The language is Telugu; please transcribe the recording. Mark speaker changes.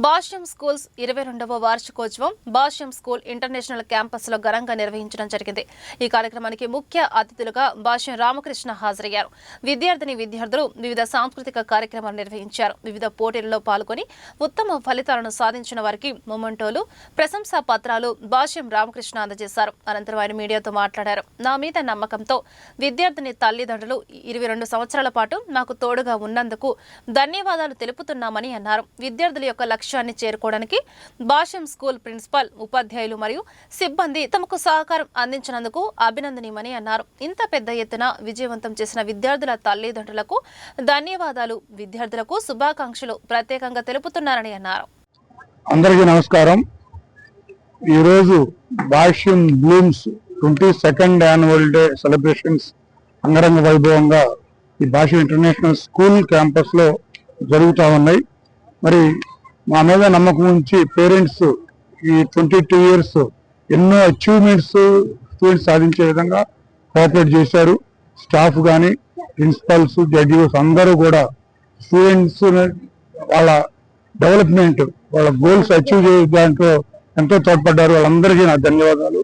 Speaker 1: భాష్యం స్కూల్స్ 22వ వార్షికోత్సవం భాష్యం స్కూల్ ఇంటర్నేషనల్ క్యాంపస్ లో ఘనంగా నిర్వహించడం జరిగింది. ఈ కార్యక్రమానికి ముఖ్య అతిథులుగా భాష్యం రామకృష్ణ హాజరయ్యారు. విద్యార్థులు వివిధ సాంస్కృతిక కార్యక్రమాలు నిర్వహించారు. వివిధ పోటీలలో పాల్గొని ఉత్తమ ఫలితాలను సాధించిన వారికి మొమెంటోలు, ప్రశంసా పత్రాలు భాష్యం రామకృష్ణ అందజేశారు. అనంతరం ఆయన మీడియాతో మాట్లాడారు. నా మీద నమ్మకంతో విద్యార్థిని తల్లిదండ్రులు 22 సంవత్సరాల పాటు నాకు తోడుగా ఉన్నందుకు ధన్యవాదాలు తెలుపుతున్నామని అన్నారు. విద్యార్థుల యొక్క లక్ష్యాన్ని చేరుకోవడానికి భాష్యం స్కూల్ ప్రిన్సిపల్, ఉపాధ్యాయులు మరియు సిబ్బంది తమకు సహకారం అందించినందుకు అభినందనీయమని అన్నారు. ఇంత పెద్ద ఎత్తున విజయవంతం చేసిన విద్యార్థుల తల్లిదండ్రులకు ధన్యవాదాలు, విద్యార్థులకు శుభాకాంక్షలు ప్రత్యేకంగా తెలుపుతున్నారని అన్నారు.
Speaker 2: అందరికీ నమస్కారం. ఈరోజు Bhashyam Blooms 22nd annual day celebrations అంగరంగ వైభవంగా ఈ భాష్యం ఇంటర్నేషనల్ స్కూల్ క్యాంపస్ లో జరుగుతూ ఉన్నాయి. మరి మా మీద నమ్మకం ఉంచి పేరెంట్స్ ఈ 22 years ఎన్నో అచీవ్మెంట్స్ స్టూడెంట్స్ సాధించే విధంగా కోఆపరేట్ చేశారు. స్టాఫ్ కానీ, ప్రిన్సిపల్స్, జడ్జిస్ అందరూ కూడా స్టూడెంట్స్ వాళ్ళ డెవలప్మెంట్, వాళ్ళ గోల్స్ అచీవ్ చేసే దాంట్లో ఎంతో తోడ్పడ్డారు. వాళ్ళందరికీ నా ధన్యవాదాలు.